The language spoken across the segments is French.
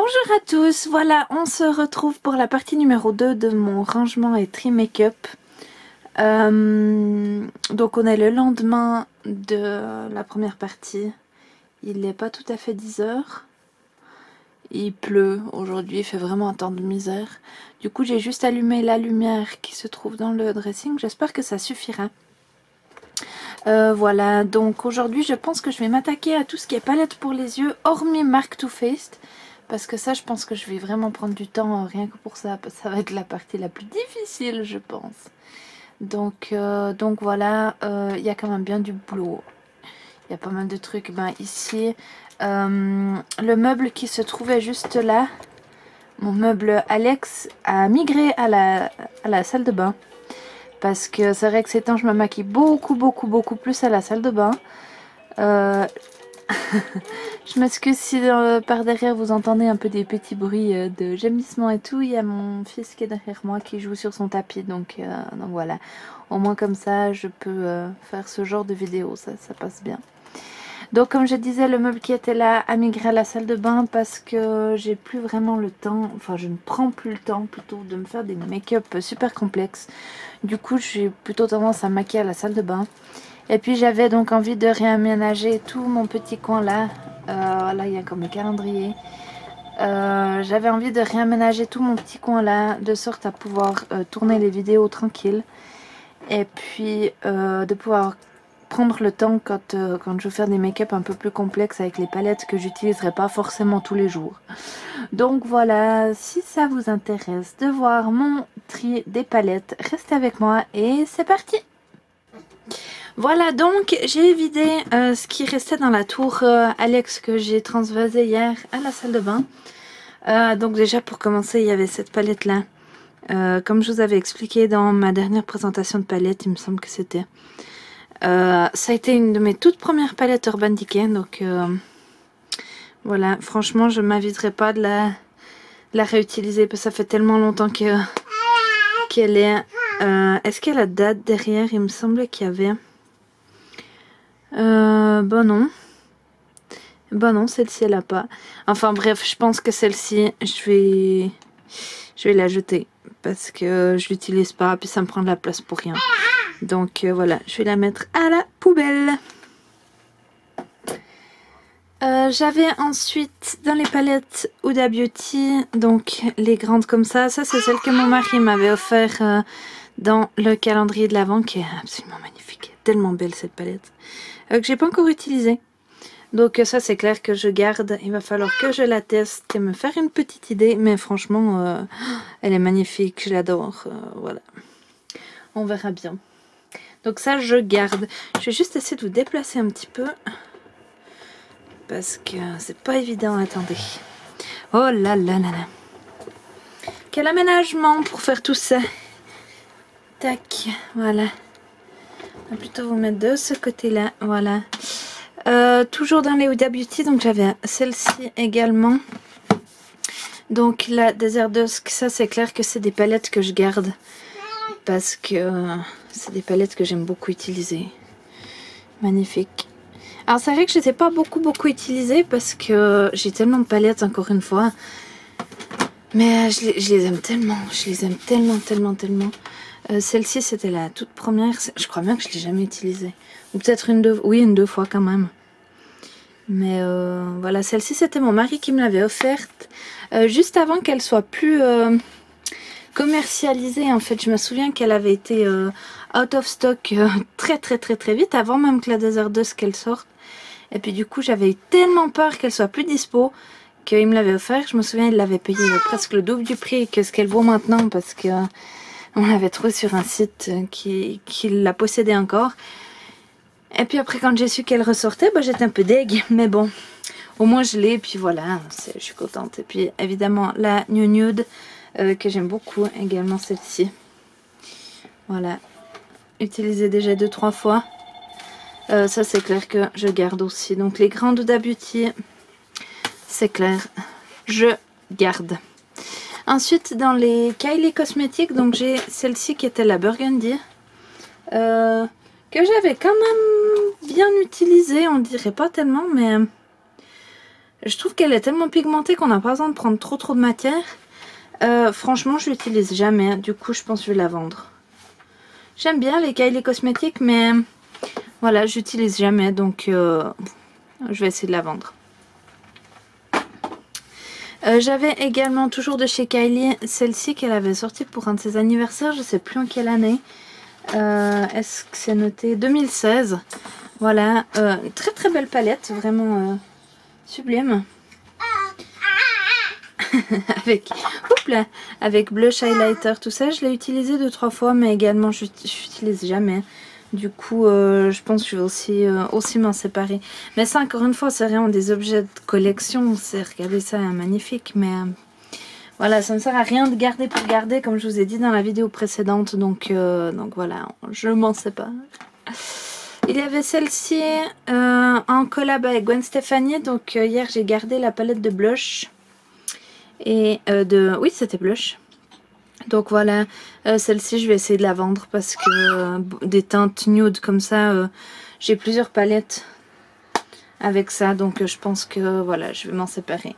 Bonjour à tous, voilà, on se retrouve pour la partie numéro 2 de mon rangement et tri make-up. Donc on est le lendemain de la première partie, il n'est pas tout à fait 10 heures. Il pleut aujourd'hui, il fait vraiment un temps de misère. Du coup j'ai juste allumé la lumière qui se trouve dans le dressing, j'espère que ça suffira. Voilà, donc aujourd'hui je pense que je vais m'attaquer à tout ce qui est palette pour les yeux, hormis Marc Too Faced. Parce que ça, je pense que je vais vraiment prendre du temps rien que pour ça. Parce que ça va être la partie la plus difficile, je pense. Donc voilà, il y a quand même bien du boulot. Il y a pas mal de trucs. Ben, ici, le meuble qui se trouvait juste là, mon meuble Alex, a migré à la salle de bain. Parce que c'est vrai que ces temps, je me maquille beaucoup plus à la salle de bain. Je m'excuse si par derrière vous entendez un peu des petits bruits de gémissements et tout. Il y a mon fils qui est derrière moi qui joue sur son tapis, donc voilà. Au moins comme ça je peux faire ce genre de vidéo, ça passe bien. Donc comme je disais, le meuble qui était là a migré à la salle de bain parce que j'ai plus vraiment le temps, enfin je ne prends plus le temps plutôt de me faire des make-up super complexes. Du coup j'ai plutôt tendance à maquiller à la salle de bain. Et puis j'avais donc envie de réaménager tout mon petit coin là. Là il y a comme le calendrier. J'avais envie de réaménager tout mon petit coin là, de sorte à pouvoir tourner les vidéos tranquille. Et puis de pouvoir prendre le temps quand je veux faire des make-up un peu plus complexes avec les palettes que j'utiliserai pas forcément tous les jours. Donc voilà, si ça vous intéresse de voir mon tri des palettes, restez avec moi et c'est parti! Voilà, donc j'ai vidé ce qui restait dans la tour Alex que j'ai transvasé hier à la salle de bain. Donc déjà pour commencer, il y avait cette palette là. Comme je vous avais expliqué dans ma dernière présentation de palette, il me semble que c'était. Ça a été une de mes toutes premières palettes Urban Decay. Donc voilà, franchement je ne m'aviserai pas de la réutiliser parce que ça fait tellement longtemps qu'elle est. Est-ce qu'il y a la date derrière? Il me semblait qu'il y avait... bah non. Bah non, celle-ci elle a pas. Enfin bref, je pense que celle-ci, je vais la jeter. Parce que je l'utilise pas, puis ça me prend de la place pour rien. Donc voilà, je vais la mettre à la poubelle. J'avais ensuite dans les palettes Huda Beauty, donc les grandes comme ça. Ça c'est celle que mon mari m'avait offert dans le calendrier de l'Avent, qui est absolument magnifique. Tellement belle cette palette. Que j'ai pas encore utilisée. Donc ça c'est clair que je garde. Il va falloir que je la teste et me faire une petite idée. Mais franchement, elle est magnifique. Je l'adore. Voilà. On verra bien. Donc ça je garde. Je vais juste essayer de vous déplacer un petit peu. Parce que c'est pas évident. Attendez. Oh là là là là. Quel aménagement pour faire tout ça. Tac. Voilà. On va plutôt vous mettre de ce côté-là. Voilà. Toujours dans les Huda Beauty. Donc j'avais celle-ci également. Donc la Desert Dusk. Ça c'est clair que c'est des palettes que je garde. Parce que c'est des palettes que j'aime beaucoup utiliser. Magnifique. Alors c'est vrai que je ne les ai pas beaucoup utilisées parce que j'ai tellement de palettes encore une fois. Mais je les aime tellement. Je les aime tellement. Celle-ci c'était la toute première. Je crois bien que je ne l'ai jamais utilisée. Ou peut-être une deux fois quand même. Mais voilà, celle-ci c'était mon mari qui me l'avait offerte. Juste avant qu'elle soit plus... commercialisée en fait. Je me souviens qu'elle avait été out of stock très vite, avant même que la Desert Dusk qu'elle sorte. Et puis du coup j'avais eu tellement peur qu'elle soit plus dispo qu'il me l'avait offert. Je me souviens il l'avait payé presque le double du prix que ce qu'elle vaut maintenant, parce que on l'avait trouvé sur un site qui la possédait encore. Et puis après quand j'ai su qu'elle ressortait, bah, j'étais un peu deg, mais bon, au moins je l'ai, et puis voilà, je suis contente. Et puis évidemment la New Nude que j'aime beaucoup, également celle-ci. Voilà, utilisée déjà 2-3 fois. Ça c'est clair que je garde aussi. Donc les grandes Huda Beauty, c'est clair, je garde. Ensuite dans les Kylie Cosmetics, donc j'ai celle-ci qui était la Burgundy. Que j'avais quand même bien utilisée, on dirait pas tellement, mais je trouve qu'elle est tellement pigmentée qu'on n'a pas besoin de prendre trop de matière. Franchement, je l'utilise jamais. Du coup, je pense que je vais la vendre. J'aime bien les Kylie cosmétiques, mais voilà, j'utilise jamais. Donc, je vais essayer de la vendre. J'avais également toujours de chez Kylie celle-ci qu'elle avait sortie pour un de ses anniversaires. Je sais plus en quelle année. Est-ce que c'est noté 2016? Voilà, très belle palette, vraiment sublime. avec blush, highlighter, tout ça. Je l'ai utilisé 2-3 fois, mais également je n'utilise jamais. Du coup, je pense que je vais aussi m'en séparer. Mais ça, encore une fois, c'est vraiment des objets de collection. Regardez ça, magnifique, mais voilà, ça ne sert à rien de garder pour garder, comme je vous ai dit dans la vidéo précédente. Donc voilà, je m'en sépare. Il y avait celle-ci en collab avec Gwen Stefani. Donc hier, j'ai gardé la palette de blush. Et oui, c'était blush. Donc voilà, celle-ci, je vais essayer de la vendre parce que des teintes nude comme ça, j'ai plusieurs palettes avec ça. Donc je pense que voilà, je vais m'en séparer.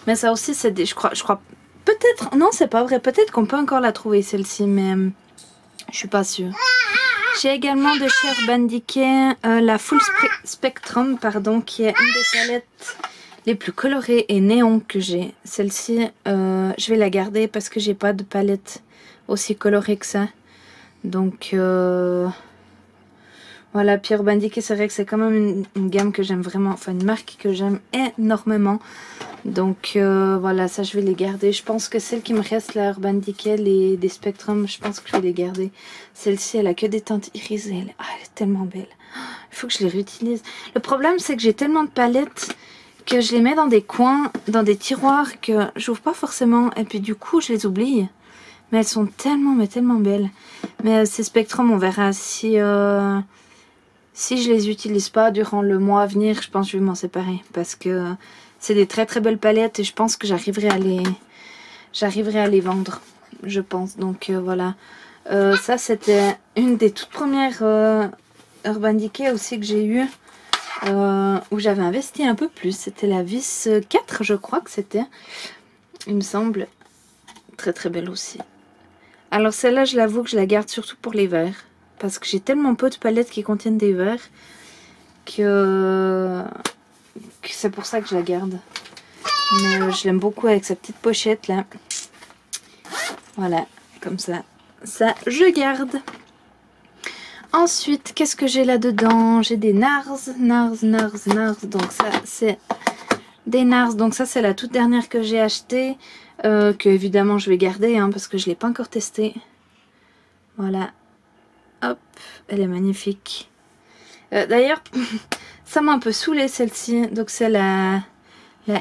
Mais ça aussi, c'est des... Je crois peut-être... Non, c'est pas vrai. Peut-être qu'on peut encore la trouver, celle-ci, mais je suis pas sûre. J'ai également de chez Urban Decay la Full Spectrum, pardon, qui est une des palettes les plus colorées et néon que j'ai. Celle-ci, je vais la garder parce que j'ai pas de palette aussi colorée que ça. Donc, voilà, puis Urban Decay, c'est vrai que c'est quand même une gamme que j'aime vraiment, enfin une marque que j'aime énormément. Donc voilà, ça je vais les garder. Je pense que celle qui me reste, la Urban Decay, des Spectrum, je pense que je vais les garder. Celle-ci, elle a que des teintes irisées. Elle est tellement belle. Il faut que je les réutilise. Le problème, c'est que j'ai tellement de palettes que je les mets dans des coins, dans des tiroirs que j'ouvre pas forcément. Et puis du coup, je les oublie. Mais elles sont tellement, mais tellement belles. Mais ces Spectrum, on verra si je les utilise pas durant le mois à venir, je pense que je vais m'en séparer. Parce que c'est des très belles palettes et je pense que j'arriverai à les vendre. Je pense. Donc voilà. Ça, c'était une des toutes premières Urban Decay aussi que j'ai eues. Où j'avais investi un peu plus. C'était la vis 4, je crois que c'était. Il me semble. Très belle aussi. Alors celle-là, je l'avoue que je la garde surtout pour les verres. Parce que j'ai tellement peu de palettes qui contiennent des verres que c'est pour ça que je la garde. Mais je l'aime beaucoup avec sa petite pochette là. Voilà, comme ça. Ça, je garde. Ensuite, qu'est-ce que j'ai là-dedans? J'ai des NARS. Donc ça, c'est des NARS. Donc ça, c'est la toute dernière que j'ai achetée. Que évidemment, je vais garder hein, parce que je ne l'ai pas encore testée. Voilà. Hop, elle est magnifique. D'ailleurs, ça m'a un peu saoulée celle-ci. Donc c'est la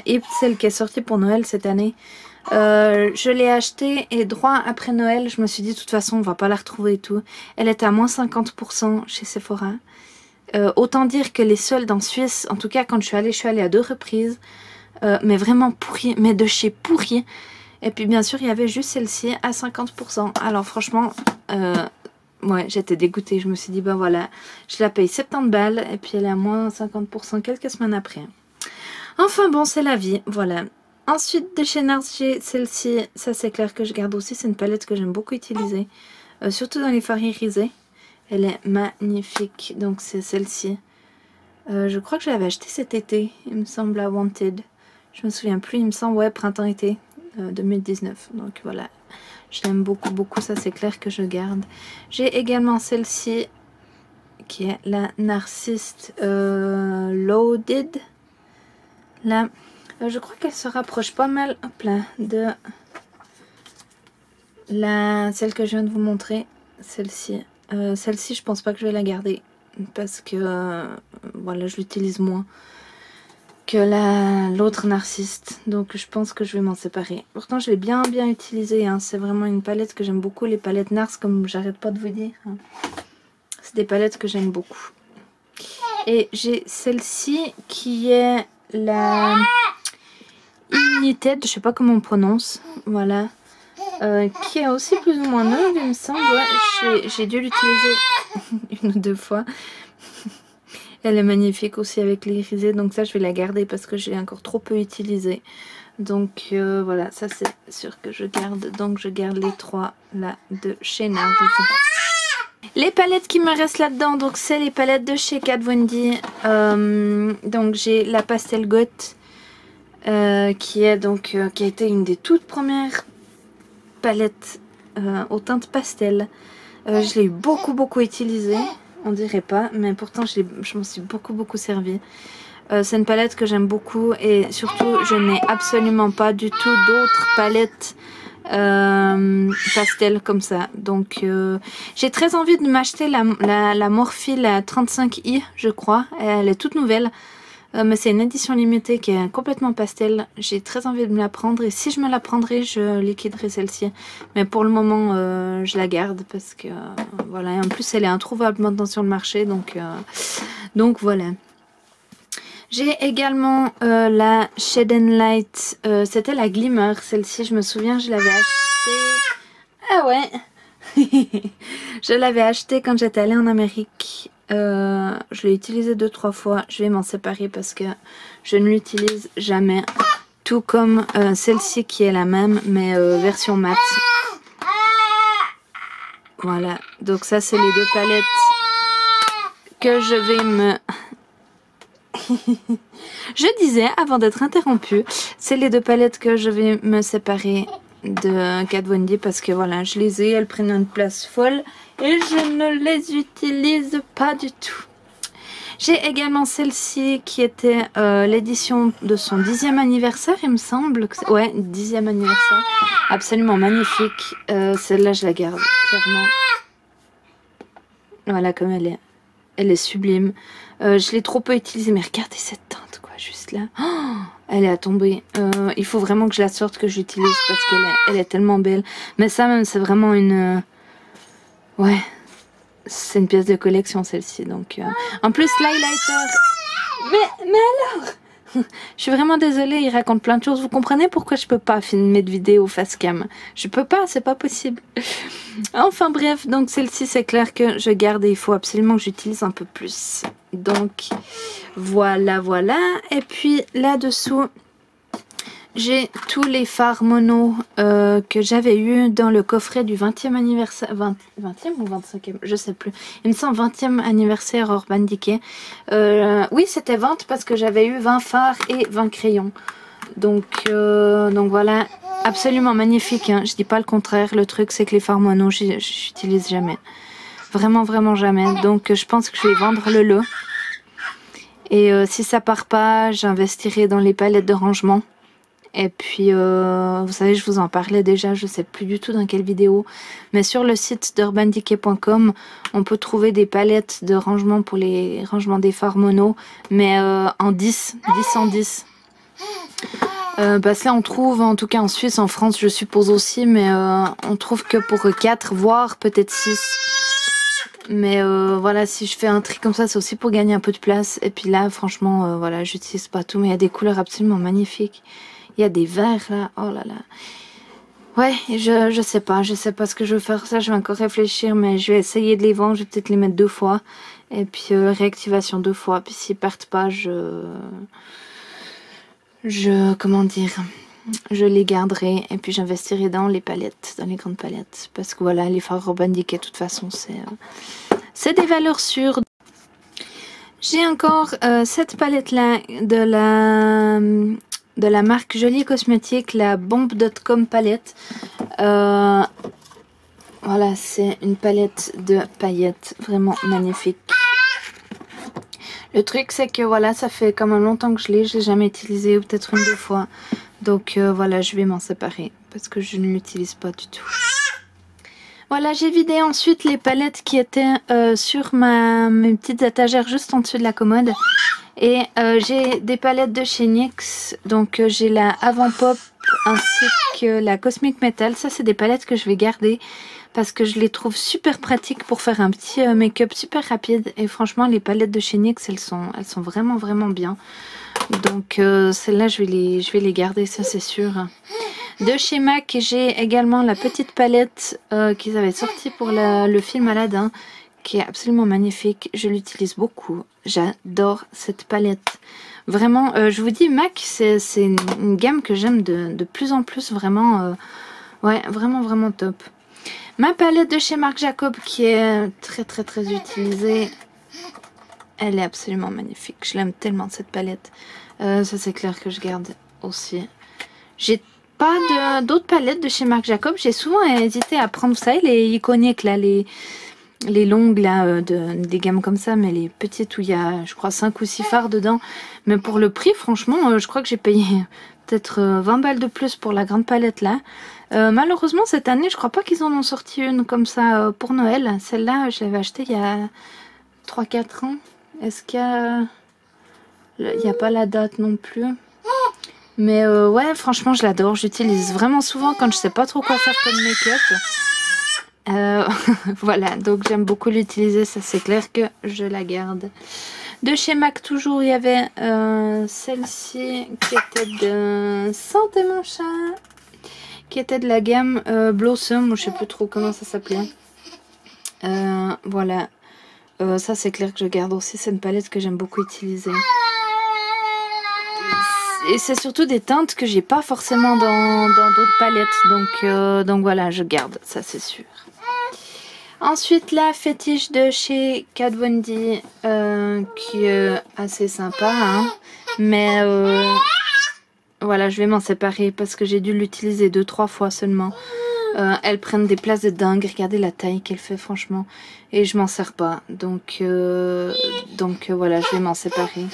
Hip, celle qui est sortie pour Noël cette année. Je l'ai achetée et droit après Noël, je me suis dit de toute façon on va pas la retrouver et tout. Elle était à moins 50% chez Sephora. Autant dire que les soldes en Suisse, en tout cas quand je suis allée à 2 reprises, mais vraiment pourries, mais de chez pourries. Et puis bien sûr il y avait juste celle-ci à 50%. Alors franchement, ouais j'étais dégoûtée, je me suis dit ben voilà, je la paye 70 balles et puis elle est à moins 50% quelques semaines après. Enfin bon, c'est la vie, voilà. Ensuite de chez NARS, j'ai celle-ci, ça c'est clair que je garde aussi, c'est une palette que j'aime beaucoup utiliser, surtout dans les fards irisés. Elle est magnifique, donc c'est celle-ci. Je crois que je l'avais achetée cet été, il me semble à Wanted. Je me souviens plus, il me semble, ouais, printemps-été 2019. Donc voilà, je l'aime beaucoup, ça c'est clair que je garde. J'ai également celle-ci, qui est la Narcissist Loaded. Là, je crois qu'elle se rapproche pas mal, hop là, de celle que je viens de vous montrer. Celle-ci. Celle-ci, je pense pas que je vais la garder. Parce que, voilà, je l'utilise moins que l'autre Narcissiste. Donc je pense que je vais m'en séparer. Pourtant, je l'ai bien utilisée. Hein. C'est vraiment une palette que j'aime beaucoup. Les palettes NARS, comme j'arrête pas de vous dire. Hein. C'est des palettes que j'aime beaucoup. Et j'ai celle-ci qui est la United, je sais pas comment on prononce, voilà, qui est aussi plus ou moins neuve, il me semble. Ouais, j'ai dû l'utiliser une ou deux fois. Elle est magnifique aussi avec l'irisé, donc ça je vais la garder parce que j'ai encore trop peu utilisé. Donc voilà, ça c'est sûr que je garde. Donc je garde les 3 là de chez NARS. Les palettes qui me restent là-dedans, donc c'est les palettes de chez Kat Von D. Donc j'ai la Pastel Goth qui a été une des toutes premières palettes aux teintes pastel. Je l'ai eu beaucoup utilisée, on dirait pas, mais pourtant je m'en suis beaucoup servi. C'est une palette que j'aime beaucoup et surtout je n'ai absolument pas du tout d'autres palettes pastel comme ça. Donc j'ai très envie de m'acheter la Morphe, la 35i je crois. Elle est toute nouvelle. Mais c'est une édition limitée qui est complètement pastel. J'ai très envie de me la prendre et si je me la prendrai, je liquiderai celle-ci. Mais pour le moment, je la garde parce que voilà. Et en plus, elle est introuvable maintenant sur le marché, donc voilà. J'ai également la Shade and Light. C'était la Glimmer. Celle-ci, je me souviens, je l'avais achetée. Ah ouais. Je l'avais achetée quand j'étais allée en Amérique. Je l'ai utilisé 2-3 fois. Je vais m'en séparer parce que je ne l'utilise jamais. Tout comme celle-ci qui est la même mais version mat. Voilà. Donc ça c'est les 2 palettes que je vais me... Je disais avant d'être interrompue, c'est les 2 palettes que je vais me séparer de Kat Von D parce que voilà, je les ai, elles prennent une place folle et je ne les utilise pas du tout. J'ai également celle-ci qui était l'édition de son 10e anniversaire, il me semble. Ouais, 10e anniversaire. Absolument magnifique. Celle-là, je la garde, clairement. Voilà comme elle est. Elle est sublime. Je l'ai trop peu utilisée, mais regardez cette teinte, quoi, juste là. Oh, elle est à tomber. Il faut vraiment que je la sorte, que j'utilise parce qu'elle est tellement belle. Mais ça même, c'est vraiment une... Ouais, c'est une pièce de collection celle-ci. Donc, en plus, l'highlighter... Mais alors je suis vraiment désolée, il raconte plein de choses. Vous comprenez pourquoi je peux pas filmer de vidéo face cam? Je peux pas, c'est pas possible. Enfin bref, donc celle-ci c'est clair que je garde et il faut absolument que j'utilise un peu plus. Donc voilà. Et puis là-dessous, j'ai tous les fards mono que j'avais eu dans le coffret du 20e anniversaire. 20e ou 25e? Je sais plus. Il me semble 20e anniversaire Urban Decay. Oui, c'était 20 parce que j'avais eu 20 fards et 20 crayons. Donc voilà, absolument magnifique. Hein. Je dis pas le contraire. Le truc, c'est que les fards mono, j'utilise jamais. Vraiment jamais. Donc je pense que je vais vendre le lot. Et si ça part pas, j'investirai dans les palettes de rangement. Et puis, vous savez, je vous en parlais déjà, je sais plus du tout dans quelle vidéo. Mais sur le site d'urbandecay.com, on peut trouver des palettes de rangement pour les rangements des fards mono. Mais en 10 en 10. Parce que là, on trouve, en tout cas en Suisse, en France, je suppose aussi. Mais on trouve que pour 4, voire peut-être 6. Mais voilà, si je fais un tri comme ça, c'est aussi pour gagner un peu de place. Et puis là, franchement, voilà, j'utilise pas tout. Mais il y a des couleurs absolument magnifiques. Il y a des verts là, oh là là. Ouais, je sais pas ce que je vais faire. Ça, je vais encore réfléchir, mais je vais essayer de les vendre. Je vais peut-être les mettre 2 fois. Et puis réactivation 2 fois. Puis s'ils partent pas, comment dire, je les garderai. Et puis j'investirai dans les palettes, dans les grandes palettes. Parce que voilà, les fards Urban Decay, de toute façon, c'est des valeurs sûres. J'ai encore cette palette là de la marque Jolie Cosmétique, la Bomb.com palette. Voilà, c'est une palette de paillettes vraiment magnifique. Le truc c'est que voilà, ça fait quand même longtemps que je l'ai jamais utilisé, ou peut-être 1-2 fois. Donc voilà, je vais m'en séparer parce que je ne l'utilise pas du tout. Voilà, j'ai vidé ensuite les palettes qui étaient sur mes petites étagères juste en dessus de la commode. Et j'ai des palettes de chez NYX. Donc j'ai la Avant Pop ainsi que la Cosmic Metal. Ça c'est des palettes que je vais garder parce que je les trouve super pratiques pour faire un petit make-up super rapide. Et franchement les palettes de chez NYX elles sont vraiment bien. Donc celles-là je vais les garder, ça c'est sûr. De chez MAC j'ai également la petite palette qu'ils avaient sortie pour le film Aladdin. qui est absolument magnifique. Je l'utilise beaucoup. J'adore cette palette. Vraiment, je vous dis, MAC, c'est une gamme que j'aime de plus en plus. Vraiment, ouais, vraiment top. Ma palette de chez Marc Jacob qui est très utilisée. Elle est absolument magnifique. Je l'aime tellement cette palette. Ça c'est clair que je garde aussi. J'ai pas d'autres palettes de chez Marc Jacob. J'ai souvent hésité à prendre, vous savez, les iconiques là, les longues là, des gammes comme ça, mais les petites où il y a, je crois, 5 ou 6 fards dedans. Mais pour le prix, franchement, je crois que j'ai payé peut-être 20 balles de plus pour la grande palette là. Malheureusement, cette année, je crois pas qu'ils en ont sorti une comme ça pour Noël. Celle-là, je l'avais achetée il y a 3-4 ans. Est-ce qu'il y a... Il n'y a pas la date non plus. Mais ouais, franchement, je l'adore. J'utilise vraiment souvent quand je sais pas trop quoi faire comme make-up. Voilà, donc j'aime beaucoup l'utiliser, ça c'est clair que je la garde. De chez MAC toujours, il y avait celle-ci qui était de Santé mon chat, qui était de la gamme Blossom, ou je sais plus trop comment ça s'appelait. Voilà, ça c'est clair que je garde aussi, c'est une palette que j'aime beaucoup utiliser. Et c'est surtout des teintes que j'ai pas forcément dans d'autres palettes, donc voilà, je garde, ça c'est sûr. Ensuite, la fétiche de chez Kat Von D, qui est assez sympa, hein. Mais voilà, je vais m'en séparer parce que j'ai dû l'utiliser 2-3 fois seulement. Elles prennent des places de dingue, regardez la taille qu'elle fait franchement, et je m'en sers pas, donc voilà, je vais m'en séparer.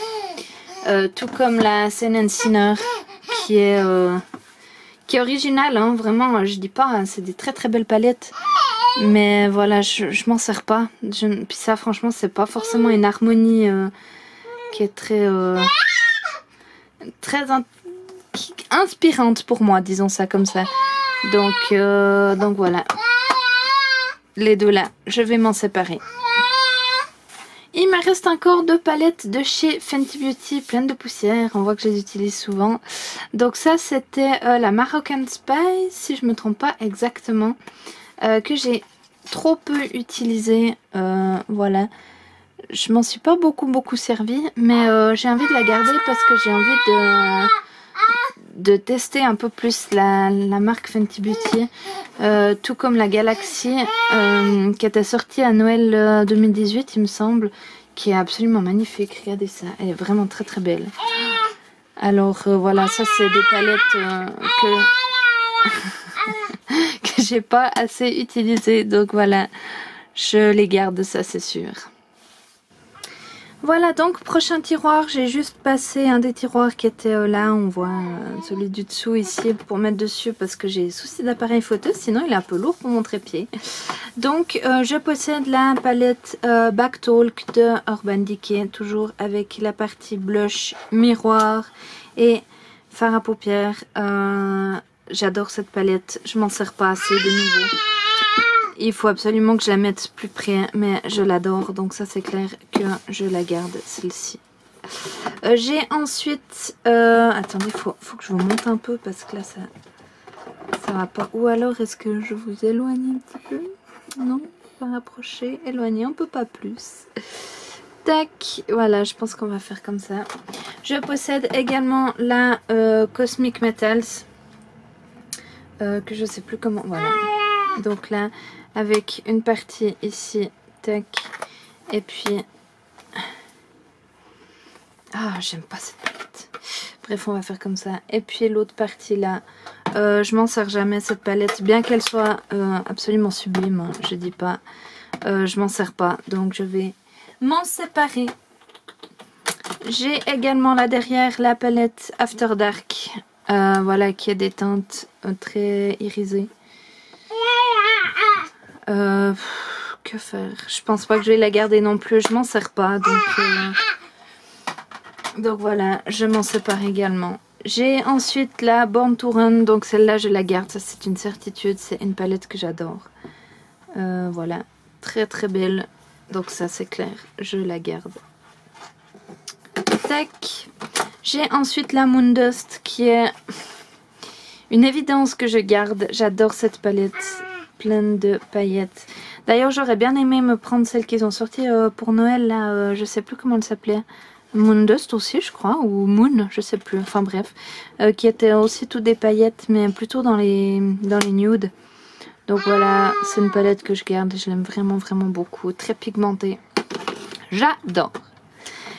Tout comme la Sen & Sinner, qui est originale, hein, vraiment, je dis pas, hein, c'est des très belles palettes. Mais voilà, je m'en sers pas. Puis ça, franchement, c'est pas forcément une harmonie qui est très inspirante pour moi, disons ça comme ça. Donc voilà. Les deux là, je vais m'en séparer. Il me reste encore 2 palettes de chez Fenty Beauty, pleines de poussière. On voit que je les utilise souvent. Donc ça, c'était la Moroccan Spice, si je me trompe pas exactement. Que j'ai trop peu utilisé, voilà, je m'en suis pas beaucoup servi, mais j'ai envie de la garder parce que j'ai envie de tester un peu plus la marque Fenty Beauty, tout comme la Galaxy qui était sortie à Noël 2018 il me semble, qui est absolument magnifique. Regardez ça, elle est vraiment très belle. Alors voilà, ça c'est des palettes que j'ai pas assez utilisées, donc voilà, je les garde, ça c'est sûr. Voilà, donc prochain tiroir, j'ai juste passé un des tiroirs qui était là, on voit celui du dessous ici pour mettre dessus parce que j'ai souci d'appareil photo, sinon il est un peu lourd pour mon trépied. Donc je possède la palette Back Talk de Urban Decay, toujours avec la partie blush, miroir et fard à paupières. J'adore cette palette, je m'en sers pas assez de nouveau. Il faut absolument que je la mette plus près, mais je l'adore, donc ça c'est clair que je la garde, celle-ci. J'ai ensuite... attendez, faut que je vous monte un peu parce que là ça va pas. Ou alors est-ce que je vous éloigne un petit peu? Non, pas rapprocher, éloigner, on peut pas plus. Tac, voilà, je pense qu'on va faire comme ça. Je possède également la Cosmic Metals, que je sais plus comment... Voilà. Donc là, avec une partie ici, tac, et puis... Ah, j'aime pas cette palette. Bref, on va faire comme ça. Et puis l'autre partie là, je m'en sers jamais cette palette, bien qu'elle soit absolument sublime, hein, je dis pas. Je m'en sers pas, donc je vais m'en séparer. J'ai également là derrière la palette After Dark, voilà, qui a des teintes très irisées. Que faire? Je pense pas que je vais la garder non plus, je m'en sers pas, donc voilà, je m'en sépare également. J'ai ensuite la Born to Run, donc celle-là je la garde, ça c'est une certitude, c'est une palette que j'adore. Voilà, très belle, donc ça c'est clair, je la garde. Tac. J'ai ensuite la Moondust qui est une évidence que je garde, j'adore cette palette pleine de paillettes. D'ailleurs j'aurais bien aimé me prendre celle qu'ils ont sortie pour Noël là, je sais plus comment elle s'appelait. Moondust aussi je crois, ou Moon, je sais plus, enfin bref. Qui était aussi tout des paillettes mais plutôt dans les nudes. Donc voilà, c'est une palette que je garde, je l'aime vraiment vraiment beaucoup, très pigmentée. J'adore.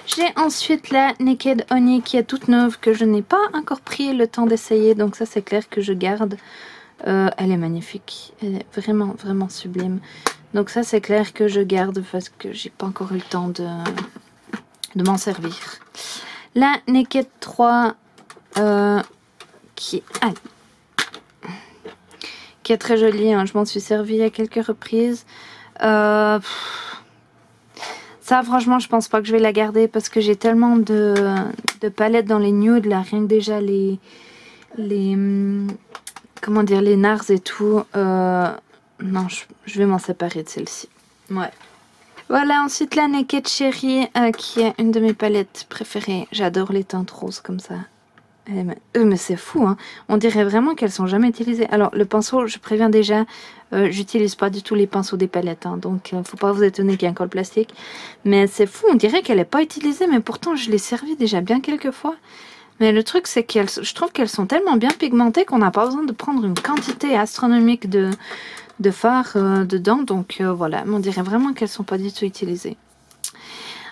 J'ai ensuite la Naked Honey qui est toute neuve, que je n'ai pas encore pris le temps d'essayer, donc ça c'est clair que je garde. Elle est magnifique, elle est vraiment vraiment sublime. Donc ça c'est clair que je garde parce que j'ai pas encore eu le temps de m'en servir. La Naked 3 qui est très jolie, hein. Je m'en suis servie à quelques reprises. Ça franchement je pense pas que je vais la garder parce que j'ai tellement de palettes dans les nudes là, rien que déjà les comment dire, les nars et tout. Non, je vais m'en séparer de celle-ci. Ouais. Voilà, ensuite la Naked Cherry qui est une de mes palettes préférées. J'adore les teintes roses comme ça. Mais c'est fou, hein. On dirait vraiment qu'elles sont jamais utilisées. Alors le pinceau, je préviens déjà, j'utilise pas du tout les pinceaux des palettes, hein, donc faut pas vous étonner qu'il y ait un col plastique. Mais c'est fou, on dirait qu'elle est pas utilisée, mais pourtant je l'ai servi déjà bien quelques fois. Mais le truc c'est que je trouve qu'elles sont tellement bien pigmentées qu'on n'a pas besoin de prendre une quantité astronomique de fard dedans, donc voilà, mais on dirait vraiment qu'elles sont pas du tout utilisées.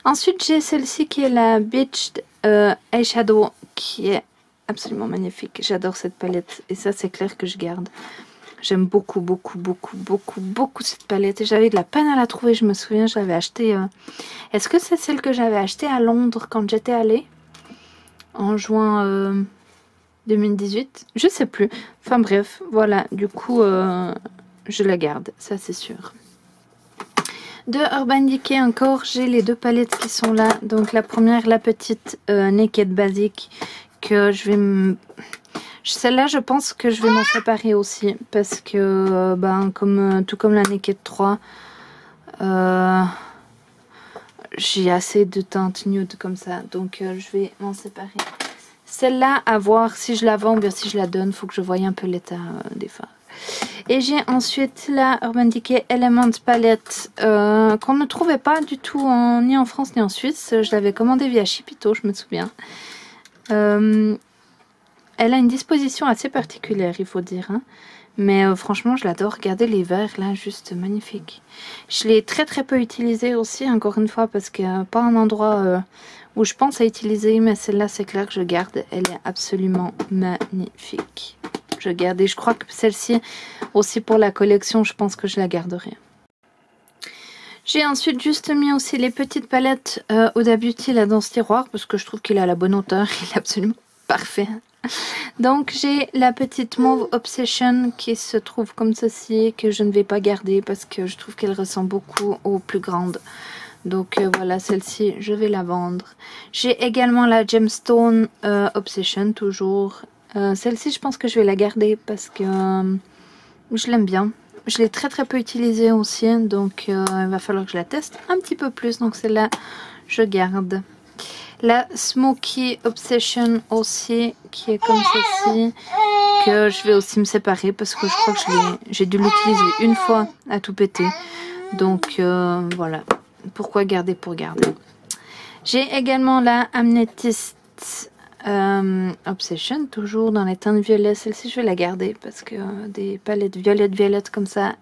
Ensuite j'ai celle-ci qui est la Beached Eyeshadow qui est absolument magnifique. J'adore cette palette et ça c'est clair que je garde. J'aime beaucoup beaucoup beaucoup beaucoup beaucoup cette palette et j'avais de la peine à la trouver. Je me souviens, j'avais acheté est-ce que c'est celle que j'avais achetée à Londres quand j'étais allée en juin 2018? Je sais plus. Enfin bref, voilà, du coup je la garde, ça c'est sûr. De Urban Decay encore, j'ai les deux palettes qui sont là. Donc la première, la petite Naked Basic, que je vais celle-là je pense que je vais m'en séparer aussi parce que tout comme la Naked 3 j'ai assez de teintes nude comme ça, donc je vais m'en séparer. Celle-là à voir si je la vends ou bien si je la donne, faut que je voie un peu l'état des fards. Et j'ai ensuite la Urban Decay Element Palette qu'on ne trouvait pas du tout ni en France ni en Suisse. Je l'avais commandée via Chipito, je me souviens. Elle a une disposition assez particulière, il faut dire, hein. Mais franchement, je l'adore. Regardez les verres là, juste magnifique. Je l'ai très très peu utilisée aussi, encore une fois, parce que pas un endroit où je pense à utiliser. Mais celle-là, c'est clair que je garde. Elle est absolument magnifique. Je garde et je crois que celle-ci aussi pour la collection, je pense que je la garderai. J'ai ensuite juste mis aussi les petites palettes Huda Beauty là dans ce tiroir parce que je trouve qu'il a la bonne hauteur, il est absolument parfait. Donc j'ai la petite Mauve Obsession qui se trouve comme ceci, que je ne vais pas garder parce que je trouve qu'elle ressemble beaucoup aux plus grandes. Donc voilà, celle-ci je vais la vendre. J'ai également la Gemstone Obsession toujours. Celle-ci je pense que je vais la garder parce que je l'aime bien. Je l'ai très très peu utilisée aussi, donc il va falloir que je la teste un petit peu plus. Donc celle-là je garde. La Smoky Obsession aussi, qui est comme ceci, que je vais aussi me séparer parce que je crois que j'ai dû l'utiliser une fois à tout péter. Donc voilà, pourquoi garder pour garder. J'ai également la Amethyst Obsession, toujours dans les teintes violettes. Celle-ci je vais la garder parce que des palettes violettes comme ça,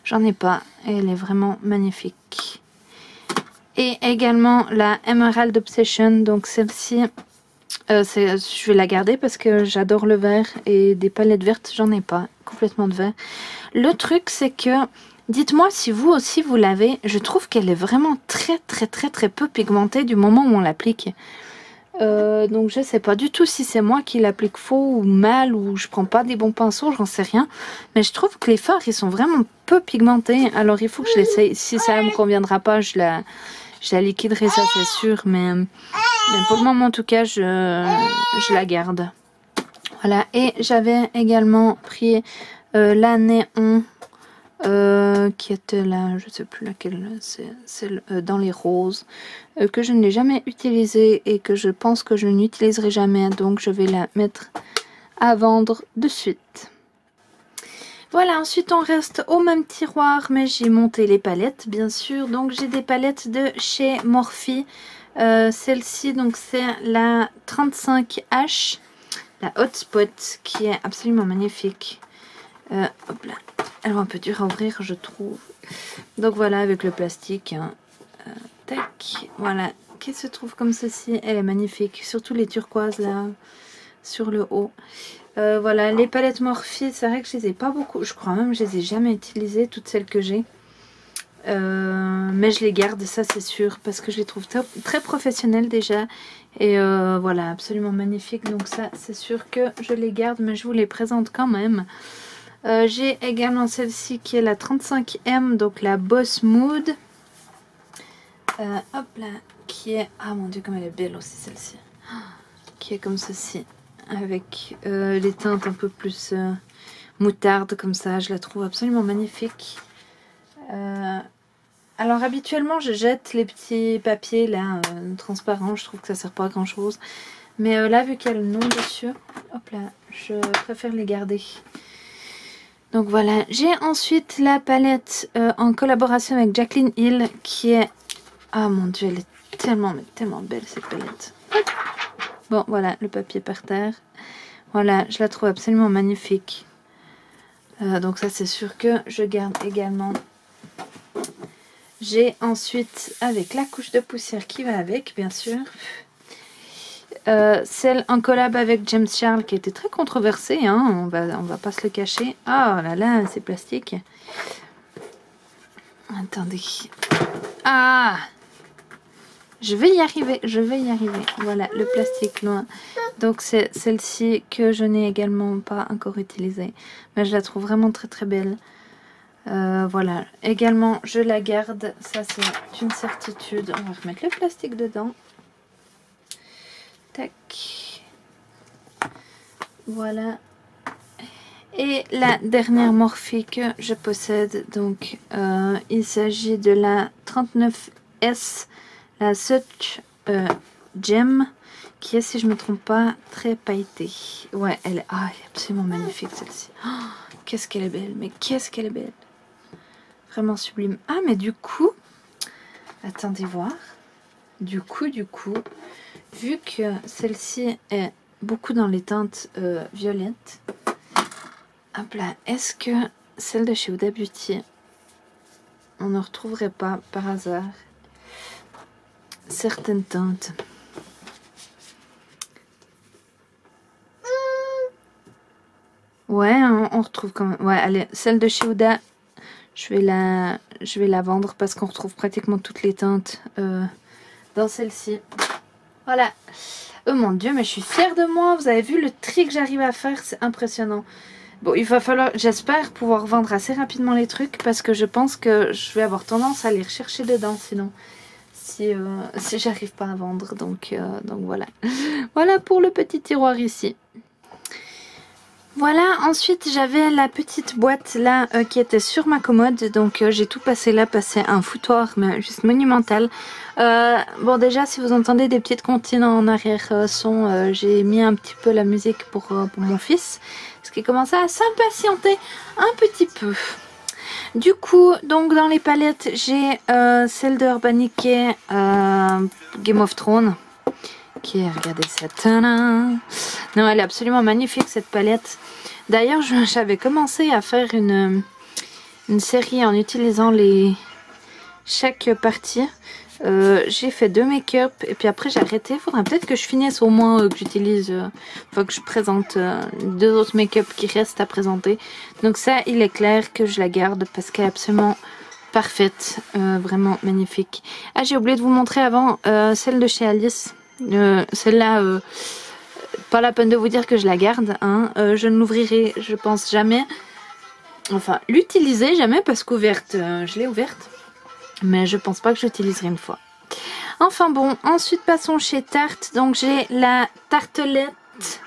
j'en ai pas. Et elle est vraiment magnifique. Et également la Emerald Obsession, donc celle-ci, je vais la garder parce que j'adore le vert et des palettes vertes, j'en ai pas, complètement de vert. Le truc c'est que, dites-moi si vous aussi vous l'avez, je trouve qu'elle est vraiment très peu pigmentée du moment où on l'applique. Donc je sais pas du tout si c'est moi qui l'applique faux ou mal ou je prends pas des bons pinceaux, j'en sais rien. Mais je trouve que les fards ils sont vraiment peu pigmentés, alors il faut que je l'essaye. Si ça me conviendra pas, je la liquiderai, ça c'est sûr, mais pour le moment en tout cas je la garde. Voilà, et j'avais également pris la Néon qui était là, je sais plus laquelle, c'est celle dans les roses, que je n'ai jamais utilisée et que je pense que je n'utiliserai jamais, donc je vais la mettre à vendre de suite. Voilà, ensuite on reste au même tiroir, mais j'ai monté les palettes bien sûr. Donc j'ai des palettes de chez Morphe. Celle-ci donc c'est la 35H, la Hotspot, qui est absolument magnifique. Hop là. Elle est un peu dure à ouvrir je trouve. Donc voilà, avec le plastique. Hein. Tac, voilà, qui se trouve comme ceci. Elle est magnifique, surtout les turquoises là sur le haut. Voilà, les palettes Morphe, c'est vrai que je les ai pas beaucoup. Je crois même que je les ai jamais utilisées, toutes celles que j'ai. Mais je les garde, ça c'est sûr, parce que je les trouve très professionnelles déjà. Et voilà, absolument magnifiques. Donc ça, c'est sûr que je les garde, mais je vous les présente quand même. J'ai également celle-ci qui est la 35M, donc la Boss Mood. Hop là, qui est... Ah mon dieu, comme elle est belle aussi celle-ci. Qui est comme ceci, avec les teintes un peu plus moutarde comme ça. Je la trouve absolument magnifique. Alors habituellement je jette les petits papiers là transparents, je trouve que ça sert pas à grand chose. Mais là vu qu'il y a le nom dessus, hop là, je préfère les garder. Donc voilà, j'ai ensuite la palette en collaboration avec Jaclyn Hill qui est... Ah mon dieu, elle est tellement, mais tellement belle cette palette. Bon voilà, le papier par terre. Voilà, je la trouve absolument magnifique. Donc ça c'est sûr que je garde également. J'ai ensuite, avec la couche de poussière qui va avec, bien sûr, celle en collab avec James Charles qui était très controversée, hein, on va pas se le cacher. Oh là là, c'est plastique. Attendez. Ah! Je vais y arriver, je vais y arriver. Voilà, le plastique loin. Donc c'est celle-ci que je n'ai également pas encore utilisée. Mais je la trouve vraiment très très belle. Voilà, également je la garde, ça c'est une certitude. On va remettre le plastique dedans. Tac. Voilà. Et la dernière Morphe que je possède, donc il s'agit de la 39S, la Such Gem, qui est, si je ne me trompe pas, très pailletée. Ouais, elle est absolument magnifique celle-ci. Oh, qu'est-ce qu'elle est belle, mais qu'est-ce qu'elle est belle. Vraiment sublime. Ah, mais du coup, attendez voir. Du coup, vu que celle-ci est beaucoup dans les teintes violettes, hop là, est-ce que celle de chez Huda Beauty, on ne retrouverait pas par hasard certaines teintes? Ouais, on retrouve quand même. Ouais, allez, celle de chez Huda, je vais la vendre parce qu'on retrouve pratiquement toutes les teintes dans celle-ci. Voilà. Oh mon dieu, mais je suis fière de moi. Vous avez vu le tri que j'arrive à faire, c'est impressionnant. Bon, il va falloir, j'espère pouvoir vendre assez rapidement les trucs parce que je pense que je vais avoir tendance à les rechercher dedans sinon. Si j'arrive pas à vendre. Donc voilà. Voilà pour le petit tiroir ici. Voilà, ensuite j'avais la petite boîte là qui était sur ma commode, donc j'ai tout passé là, passé un foutoir mais juste monumental. Bon déjà si vous entendez des petites comptines en arrière son, j'ai mis un petit peu la musique pour mon fils, parce qu'il commençait à s'impatienter un petit peu. Du coup, donc dans les palettes, j'ai celle de Urban Decay Game of Thrones. Qui est, regardez cette... Non, elle est absolument magnifique cette palette. D'ailleurs, j'avais commencé à faire une série en utilisant chaque partie. J'ai fait 2 make-up et puis après j'ai arrêté. Il faudrait peut-être que je finisse au moins que j'utilise, enfin que je présente 2 autres make-up qui restent à présenter. Donc ça, il est clair que je la garde parce qu'elle est absolument parfaite, vraiment magnifique. Ah, j'ai oublié de vous montrer avant celle de chez Alice. Celle-là, pas la peine de vous dire que je la garde, hein. Je ne l'ouvrirai, je pense jamais. Enfin, l'utiliser jamais parce qu'ouverte, je l'ai ouverte. Mais je pense pas que j'utiliserai une fois. Enfin bon, ensuite passons chez Tarte. Donc j'ai la tartelette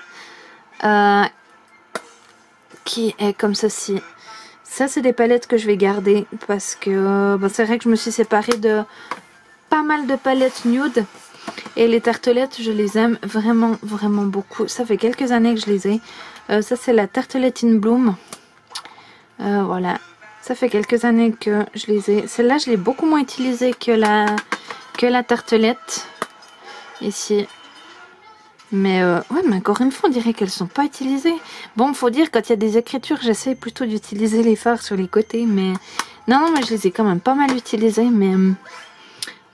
qui est comme ceci. Ça c'est des palettes que je vais garder parce que bon, c'est vrai que je me suis séparée de pas mal de palettes nude. Et les tartelettes, je les aime vraiment, vraiment beaucoup. Ça fait quelques années que je les ai. Ça, c'est la Tartelette in Bloom. Voilà, ça fait quelques années que je les ai. Celle-là, je l'ai beaucoup moins utilisée que la tartelette ici. Mais ouais, mais encore une fois, on dirait qu'elles sont pas utilisées. Bon, faut dire, quand il y a des écritures, j'essaie plutôt d'utiliser les fards sur les côtés. Mais non, mais je les ai quand même pas mal utilisées. Mais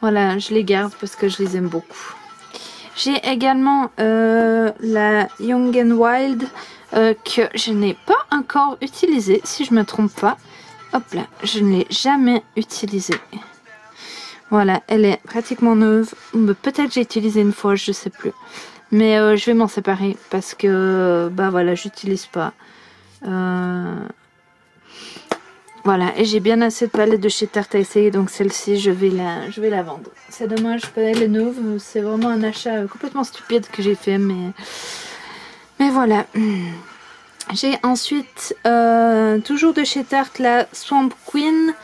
voilà, je les garde parce que je les aime beaucoup. J'ai également la Young and Wild que je n'ai pas encore utilisée, si je me trompe pas. Hop là, je ne l'ai jamais utilisée. Voilà, elle est pratiquement neuve. Peut-être j'ai utilisé une fois, je sais plus. Mais je vais m'en séparer parce que bah voilà, j'utilise pas. Voilà, et j'ai bien assez de palettes de chez Tarte à essayer, donc celle-ci je vais la vendre. C'est dommage, elle est neuve, c'est vraiment un achat complètement stupide que j'ai fait, mais voilà. J'ai ensuite toujours de chez Tarte la Swamp Queen.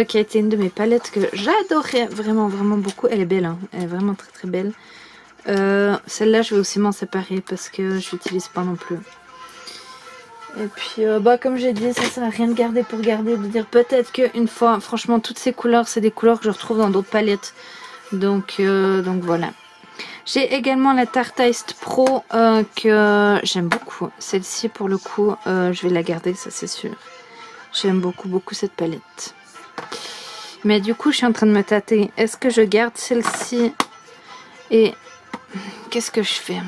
Qui a été une de mes palettes que j'adorais vraiment beaucoup. Elle est belle, hein. Elle est vraiment très belle. Celle-là je vais aussi m'en séparer parce que je l'utilise pas non plus. Et puis bah comme j'ai dit, ça sert à rien de garder pour garder, de dire peut-être qu'une fois, franchement toutes ces couleurs c'est des couleurs que je retrouve dans d'autres palettes. Donc voilà. J'ai également la Tarte Ice Pro que j'aime beaucoup. Celle-ci pour le coup je vais la garder, ça c'est sûr. J'aime beaucoup cette palette. Mais du coup je suis en train de me tâter. Est-ce que je garde celle-ci? Et qu'est-ce que je fais?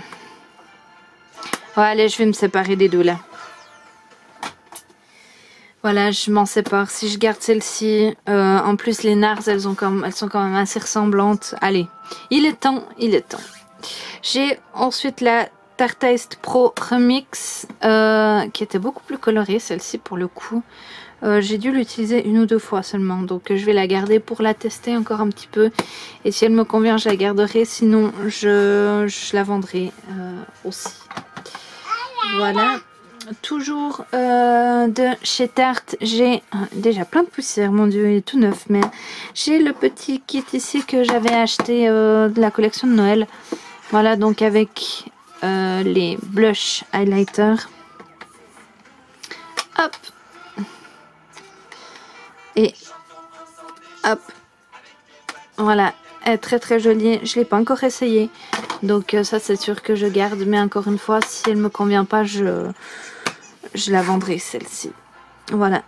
Ouais, allez, je vais me séparer des deux là. Voilà, je m'en sépare. Si je garde celle-ci, en plus les NARS elles sont quand même assez ressemblantes. Allez, il est temps. J'ai ensuite la Tarte Ice Pro Remix qui était beaucoup plus colorée, celle-ci pour le coup. J'ai dû l'utiliser une ou deux fois seulement, donc je vais la garder pour la tester encore un petit peu. Et si elle me convient, je la garderai, sinon je la vendrai aussi. Voilà. Toujours de chez Tarte, j'ai déjà plein de poussière, mon dieu, il est tout neuf, mais j'ai le petit kit ici que j'avais acheté de la collection de Noël. Voilà, donc avec les blush highlighter. Hop. Et hop. Voilà, elle est très jolie, je ne l'ai pas encore essayé, donc ça c'est sûr que je garde, mais encore une fois, si elle me convient pas, je la vendrai celle-ci. Voilà.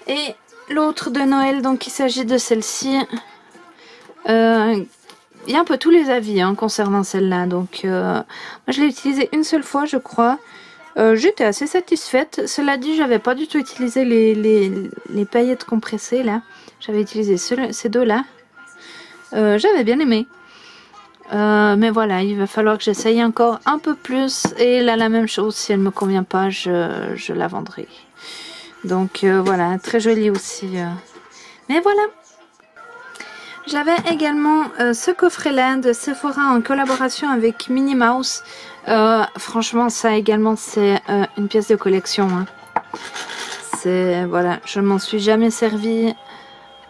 Et l'autre de Noël, donc il s'agit de celle-ci. Il y a un peu tous les avis hein, concernant celle-là. Donc moi je l'ai utilisée une seule fois je crois. J'étais assez satisfaite. Cela dit, j'avais pas du tout utilisé les paillettes compressées là. J'avais utilisé ces deux-là. J'avais bien aimé. Mais voilà, il va falloir que j'essaye encore un peu plus. Et là, la même chose, si elle me convient pas, je la vendrai. Donc voilà, très jolie aussi. Mais voilà. J'avais également ce coffret-là de Sephora en collaboration avec Minnie Mouse. Franchement, ça également, c'est une pièce de collection. Hein. Voilà, je m'en suis jamais servie.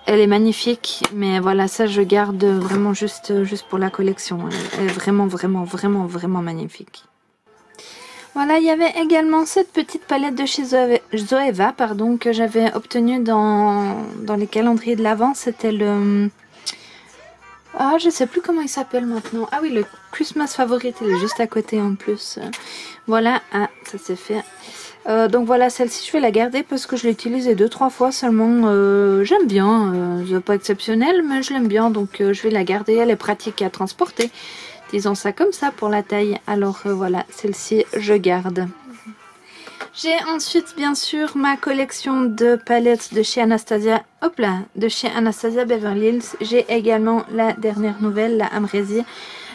Elle est magnifique, mais voilà, ça je garde vraiment juste pour la collection. Elle est vraiment magnifique. Voilà, il y avait également cette petite palette de chez Zoeva, pardon, que j'avais obtenue dans les calendriers de l'Avent. C'était le... Ah, je sais plus comment il s'appelle maintenant. Ah oui, le Christmas Favorite, il est juste à côté en plus. Voilà, ah, ça c'est fait. Donc voilà, celle-ci je vais la garder parce que je l'ai utilisée 2-3 fois seulement. J'aime bien, c'est pas exceptionnel mais je l'aime bien, donc je vais la garder. Elle est pratique à transporter, disons ça comme ça pour la taille. Alors voilà, celle-ci je garde. J'ai ensuite bien sûr ma collection de palettes de chez Anastasia, hop là, de chez Anastasia Beverly Hills. J'ai également la dernière nouvelle, la Amrésie.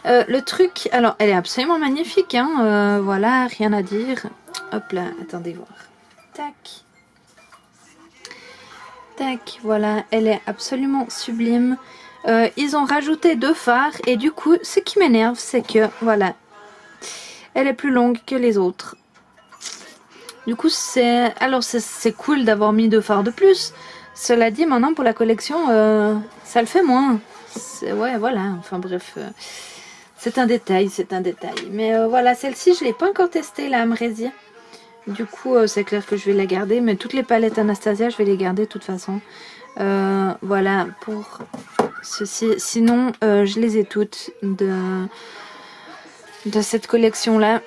Le truc, alors elle est absolument magnifique, hein, voilà, rien à dire. Hop là, attendez voir. Tac. Tac, voilà, elle est absolument sublime. Ils ont rajouté 2 fards et du coup, ce qui m'énerve, c'est que, voilà, elle est plus longue que les autres. Du coup, c'est cool d'avoir mis 2 fards de plus. Cela dit, maintenant pour la collection, ça le fait moins. Ouais, voilà, enfin bref... c'est un détail, Mais voilà, celle-ci, je ne l'ai pas encore testée, la Amrésie. Du coup, c'est clair que je vais la garder. Mais toutes les palettes Anastasia, je vais les garder de toute façon. Voilà pour ceci. Sinon, je les ai toutes de cette collection là.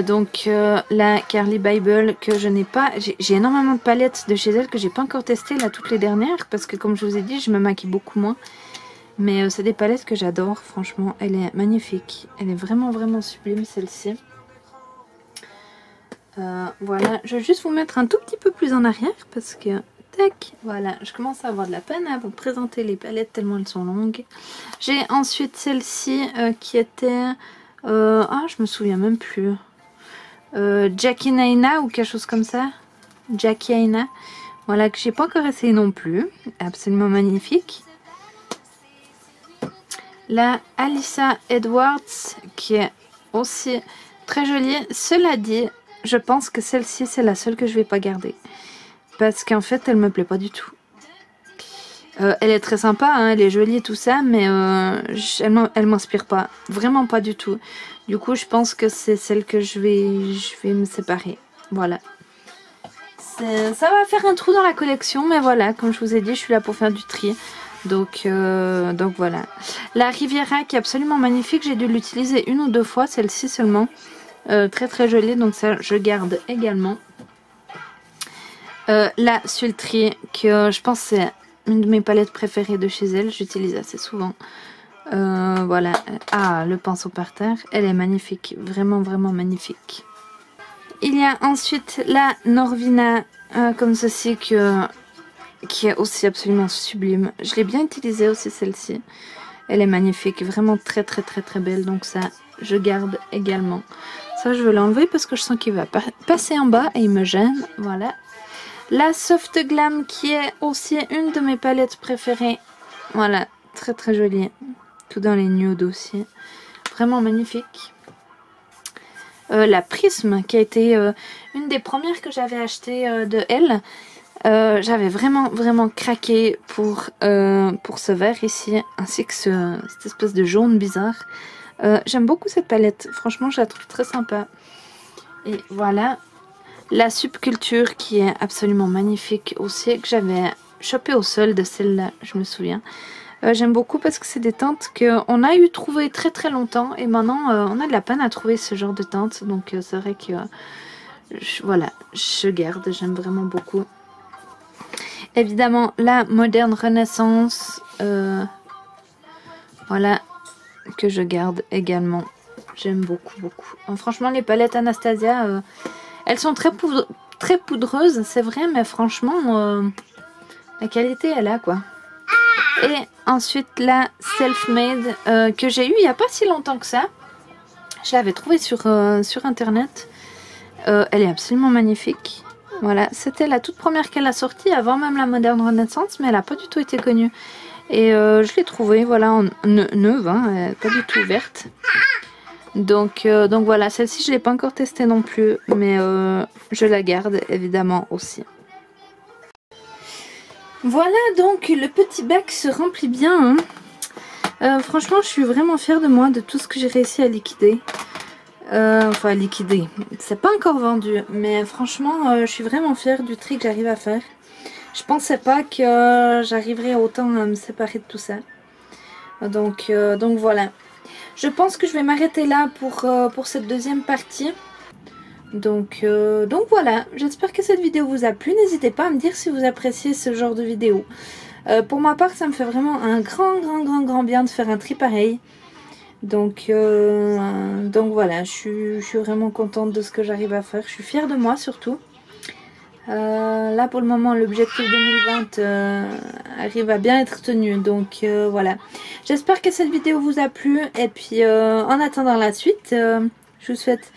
Donc la Carly Bible que je n'ai pas, j'ai énormément de palettes de chez elle que j'ai pas encore testées là, toutes les dernières, parce que comme je vous ai dit, je me maquille beaucoup moins. Mais c'est des palettes que j'adore, franchement, elle est magnifique, elle est vraiment sublime celle-ci. Voilà, je vais juste vous mettre un tout petit peu plus en arrière parce que tac, voilà, je commence à avoir de la peine à vous présenter les palettes tellement elles sont longues. J'ai ensuite celle-ci qui était je me souviens même plus. Jackie Naina ou quelque chose comme ça. Jackie Aina. Voilà, que j'ai pas encore essayé non plus. Absolument magnifique. La Alyssa Edwards qui est aussi très jolie. Cela dit, je pense que celle-ci c'est la seule que je vais pas garder. Parce qu'en fait elle me plaît pas du tout. Elle est très sympa, hein, elle est jolie et tout ça, mais elle m'inspire pas, vraiment pas du tout. Du coup, je pense que c'est celle que je vais me séparer. Voilà. Ça va faire un trou dans la collection, mais voilà, comme je vous ai dit, je suis là pour faire du tri. Donc voilà. La Riviera qui est absolument magnifique, j'ai dû l'utiliser une ou deux fois, celle-ci seulement. Très jolie, donc ça je garde également. La Sultry, que je pense c'est une de mes palettes préférées de chez elle, j'utilise assez souvent. Voilà. Ah, le pinceau par terre, elle est magnifique, vraiment magnifique. Il y a ensuite la Norvina comme ceci qui est aussi absolument sublime. Je l'ai bien utilisée aussi celle-ci. Elle est magnifique, vraiment très belle, donc ça je garde également. Ça je veux l'enlever parce que je sens qu'il va passer en bas et il me gêne, voilà. La Soft Glam qui est aussi une de mes palettes préférées. Voilà, très jolie. Tout dans les nudes aussi. Vraiment magnifique. La Prisme qui a été une des premières que j'avais achetées de elle. J'avais vraiment craqué pour ce vert ici. Ainsi que cette espèce de jaune bizarre. J'aime beaucoup cette palette. Franchement, je la trouve très sympa. Et voilà. La Subculture qui est absolument magnifique aussi, que j'avais chopé au sol de celle-là, je me souviens. J'aime beaucoup parce que c'est des teintes qu'on a eu trouvé très longtemps et maintenant on a de la peine à trouver ce genre de teintes. Donc c'est vrai que voilà, je garde, j'aime vraiment beaucoup. Évidemment la Moderne Renaissance, voilà, que je garde également. J'aime beaucoup. Franchement les palettes Anastasia... elles sont très poudreuses, c'est vrai, mais franchement, la qualité est là, quoi. Et ensuite, la Selfmade, que j'ai eue il n'y a pas si longtemps que ça. Je l'avais trouvée sur internet. Elle est absolument magnifique. Voilà, c'était la toute première qu'elle a sortie, avant même la Moderne Renaissance, mais elle n'a pas du tout été connue. Et je l'ai trouvée, voilà, en neuve, hein, pas du tout verte. Donc voilà, celle-ci je ne l'ai pas encore testée non plus, mais je la garde évidemment aussi. Voilà, donc le petit bac se remplit bien. Hein. Franchement, je suis vraiment fière de moi, de tout ce que j'ai réussi à liquider. Enfin, liquider, c'est pas encore vendu, mais franchement, je suis vraiment fière du tri que j'arrive à faire. Je pensais pas que j'arriverais autant à me séparer de tout ça. Donc voilà. Je pense que je vais m'arrêter là pour cette deuxième partie. Donc voilà, j'espère que cette vidéo vous a plu. N'hésitez pas à me dire si vous appréciez ce genre de vidéo. Pour ma part, ça me fait vraiment un grand bien de faire un tri pareil. Donc voilà, je suis vraiment contente de ce que j'arrive à faire. Je suis fière de moi surtout. Là pour le moment l'objectif 2020 arrive à bien être tenu, donc voilà, j'espère que cette vidéo vous a plu et puis en attendant la suite, je vous souhaite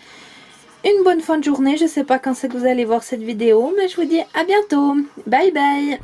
une bonne fin de journée. Je sais pas quand c'est que vous allez voir cette vidéo, mais je vous dis à bientôt, bye bye.